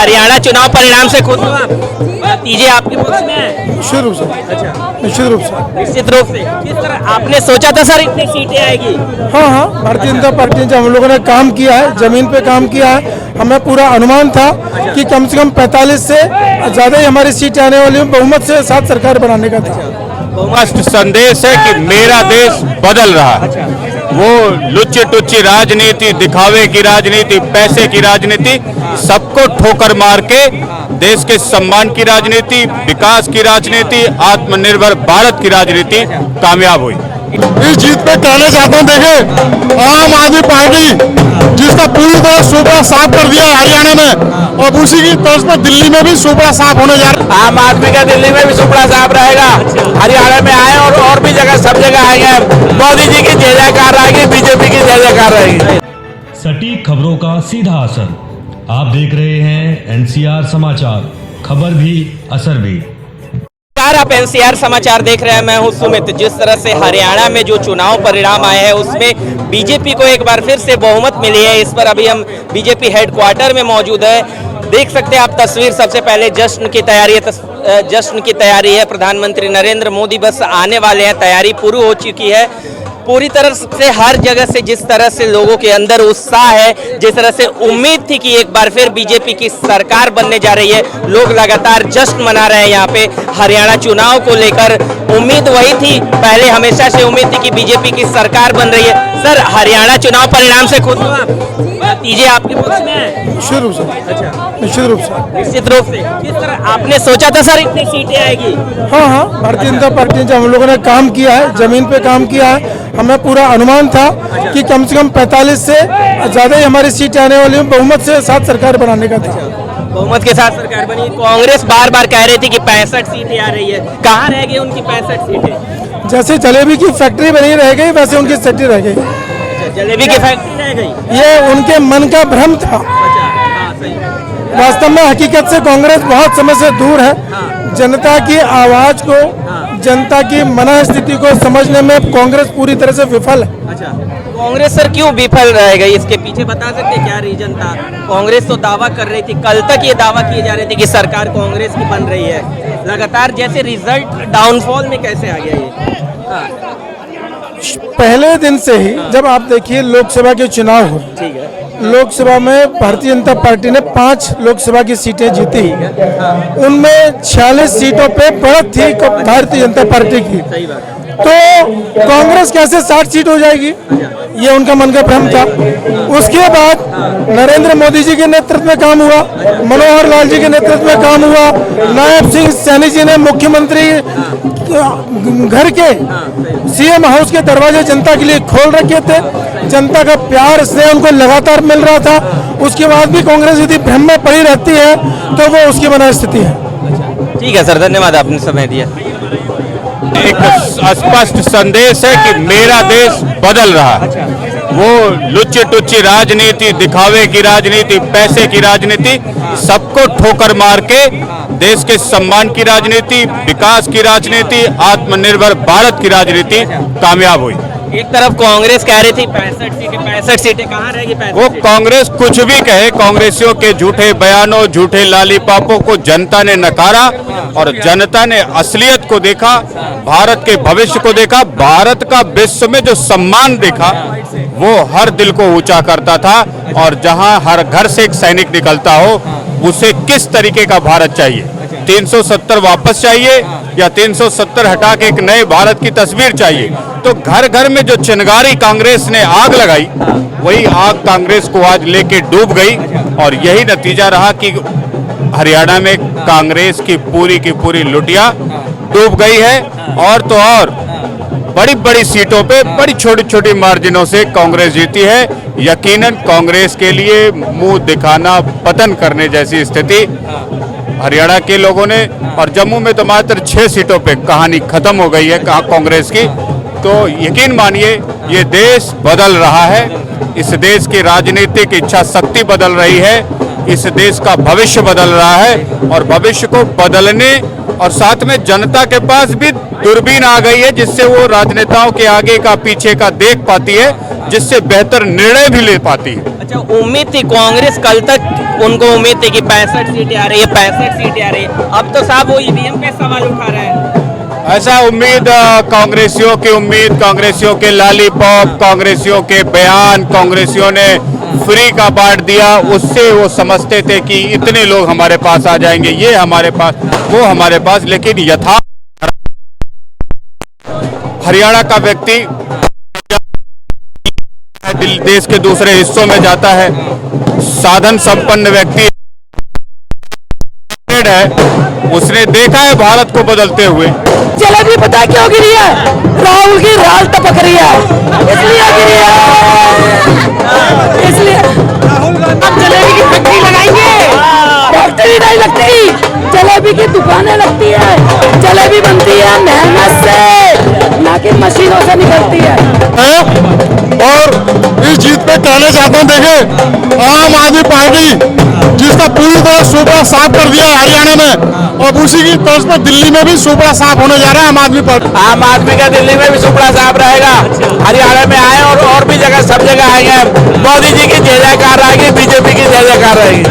हरियाणा चुनाव परिणाम से खुश हो आप? नतीजे आपके पक्ष में है? निश्चित रूप से। अच्छा, निश्चित रूप से। किस तरह आपने सोचा था सर इतनी सीटें आएगी? हाँ, भारतीय जनता पार्टी ने, जब हम लोगों ने काम किया है, जमीन पे काम किया है, हमें पूरा अनुमान था कि कम से कम 45 से ज़्यादा ही हमारी सीटें आने वाली हैं। बहुमत से साथ सरकार बनाने का था। स्पष्ट संदेश है कि मेरा देश बदल रहा है। वो लुच्ची टुच्ची राजनीति, दिखावे की राजनीति, पैसे की राजनीति, सबको ठोकर मार के देश के सम्मान की राजनीति, विकास की राजनीति, आत्मनिर्भर भारत की राजनीति कामयाब हुई। इस जीत पे कहना चाहता हूँ, देखिए आम आदमी पार्टी जिसका पूरी तरह सूबा साफ कर दिया हरियाणा में, और उसी की तर्ज पर दिल्ली में भी सूबा साफ होने जा रहा है। आम आदमी का दिल्ली में भी सुपड़ा साफ रहेगा। हरियाणा में आए और भी जगह, सब जगह आएंगे। मोदी जी की जय जयकार रहेगी, बीजेपी की जय जयकार रहेगी। सटीक खबरों का सीधा असर। आप देख रहे हैं एनसीआर समाचार, खबर भी असर भी। आप एनसीआर समाचार देख रहे हैं, मैं हूं सुमित। जिस तरह से हरियाणा में जो चुनाव परिणाम आए हैं उसमें बीजेपी को एक बार फिर से बहुमत मिली है। इस पर अभी हम बीजेपी हेडक्वार्टर में मौजूद है। देख सकते हैं आप तस्वीर। सबसे पहले जश्न की तैयारी है। प्रधानमंत्री नरेंद्र मोदी बस आने वाले हैं, तैयारी पूरी हो चुकी है। पूरी तरह से हर जगह से जिस तरह से लोगों के अंदर उत्साह है, जिस तरह से उम्मीद थी कि एक बार फिर बीजेपी की सरकार बनने जा रही है, लोग लगातार जश्न मना रहे हैं। यहाँ पे हरियाणा चुनाव को लेकर उम्मीद वही थी, पहले हमेशा से उम्मीद थी कि बीजेपी की सरकार बन रही है। सर, हरियाणा चुनाव परिणाम से खुश हो आप? नतीजे आपके पक्ष में है? निश्चित रूप से। अच्छा, निश्चित रूप से। किस तरह आपने सोचा था सर इतनी सीटें आएगी? हाँ, भारतीय जनता पार्टी ने, जब हम लोगों ने काम किया है, जमीन पे काम किया है, हमें पूरा अनुमान था कि कम से कम 45 से ज़्यादा ही हमारी सीटें आने वाली हैं। बहुमत से साथ सरकार बनाने का था। बहुमत के साथ सरकार बनी। कांग्रेस बार बार कह रही थी कि 65 सीटें आ रही है, कहाँ रह गई उनकी 65 सीटें? जैसे जलेबी की फैक्ट्री बनी रह गई, वैसे उनकी सीटें रह गई। जलेबी की फैक्ट्री रह गई। ये उनके मन का भ्रम था। वास्तव में हकीकत से कांग्रेस बहुत समय से दूर है। जनता की आवाज को, जनता की मनस्थिति को समझने में कांग्रेस पूरी तरह से विफल है। अच्छा, कांग्रेस सर क्यों विफल रह गई? इसके पीछे बता सकते क्या रीजन था? कांग्रेस तो दावा कर रही थी, कल तक ये दावा किए जा रहे थे कि सरकार कांग्रेस की बन रही है। लगातार जैसे रिजल्ट डाउनफॉल में कैसे आ गया ये? पहले दिन से ही जब आप देखिए लोकसभा के चुनाव हुए, ठीक है, लोकसभा में भारतीय जनता पार्टी ने 5 लोकसभा की सीटें जीती। उनमें 46 सीटों पे बढ़त थी भारतीय जनता पार्टी की। सही बात है। तो कांग्रेस कैसे 60 सीट हो जाएगी, ये उनका मन का भ्रम था। उसके बाद नरेंद्र मोदी जी के नेतृत्व में काम हुआ, मनोहर लाल जी के नेतृत्व में काम हुआ, नायब सिंह सैनी जी ने मुख्यमंत्री घर के सीएम हाउस के दरवाजे जनता के लिए खोल रखे थे। जनता का प्यार स्नेह उनको लगातार मिल रहा था। उसके बाद भी कांग्रेस यदि भ्रम में पड़ी रहती है तो वो उसकी मनस्थिति है। ठीक है सर, धन्यवाद, आपने समय दिया। एक स्पष्ट संदेश है कि मेरा देश बदल रहा है। वो लुच्ची टुच्ची राजनीति, दिखावे की राजनीति, पैसे की राजनीति, सबको ठोकर मार के देश के सम्मान की राजनीति, विकास की राजनीति, आत्मनिर्भर भारत की राजनीति कामयाब हुई। एक तरफ कांग्रेस कह रही थी 65 सीटें कहाँ रहेगी? वो कांग्रेस कुछ भी कहे, कांग्रेसियों के झूठे बयानों, झूठे लालीपापों को जनता ने नकारा और जनता ने असलियत को देखा, भारत के भविष्य को देखा, भारत का विश्व में जो सम्मान देखा वो हर दिल को ऊंचा करता था। और जहां हर घर से एक सैनिक निकलता हो, उसे किस तरीके का भारत चाहिए? 370 वापस चाहिए या 370 हटा के एक नए भारत की तस्वीर चाहिए? तो घर घर में जो चिंगारी कांग्रेस ने आग लगाई, वही आग कांग्रेस को आज लेके डूब गई। और यही नतीजा रहा कि हरियाणा में कांग्रेस की पूरी लुटिया डूब गई है। और तो और बड़ी बड़ी सीटों पे बड़ी छोटी छोटी मार्जिनों से कांग्रेस जीती है। यकीनन कांग्रेस के लिए मुंह दिखाना, पतन करने जैसी स्थिति हरियाणा के लोगों ने। और जम्मू में तो मात्र 6 सीटों पे कहानी खत्म हो गई है कांग्रेस की। तो यकीन मानिए ये देश बदल रहा है। इस देश की राजनीतिक इच्छा शक्ति बदल रही है। इस देश का भविष्य बदल रहा है। और भविष्य को बदलने और साथ में जनता के पास भी दूरबीन आ गई है, जिससे वो राजनेताओं के आगे का पीछे का देख पाती है। जिससे बेहतर निर्णय भी ले पाती है। अच्छा, उम्मीद थी कांग्रेस कल तक, उनको उम्मीद थी कि 65 सीटें आ रही है, 65 सीटें आ रही है, अब तो साहब वो ईवीएम पे सवाल उठा रहे हैं। ऐसा उम्मीद कांग्रेसियों की उम्मीद, कांग्रेसियों के लॉलीपॉप, कांग्रेसियों के बयान, कांग्रेसियों ने फ्री का बांट दिया, उससे वो समझते थे कि इतने लोग हमारे पास आ जाएंगे, ये हमारे पास, वो हमारे पास। लेकिन यथार्थ हरियाणा का व्यक्ति देश के दूसरे हिस्सों में जाता है, साधन संपन्न व्यक्ति है, उसने देखा है भारत को बदलते हुए। जलेबी पता क्यों गिरी है? राहुल की राल टपक रही है, इसलिए गिरी है। इसलिए अब जलेबी की फैक्ट्री लगाएंगे, फैक्ट्री नहीं लगती, जलेबी की दुकानें लगती है, जलेबी बनती है मेहनत से, ना कि मशीनों से निकलती है। और इस जीत पे कहना चाहता हूँ, देखिए आम आदमी पार्टी जिसका पूरी तरह सुपड़ा साफ कर दिया है हरियाणा में, और उसी की तर्ज पर दिल्ली में भी सुपड़ा साफ होने जा रहा है आम आदमी पार्टी। आम आदमी का दिल्ली में भी सुपड़ा साफ रहेगा, हरियाणा में आए और भी जगह, सब जगह आएंगे। मोदी जी की जय जयकार रहेगी, बीजेपी की जय जयकार रहेगी।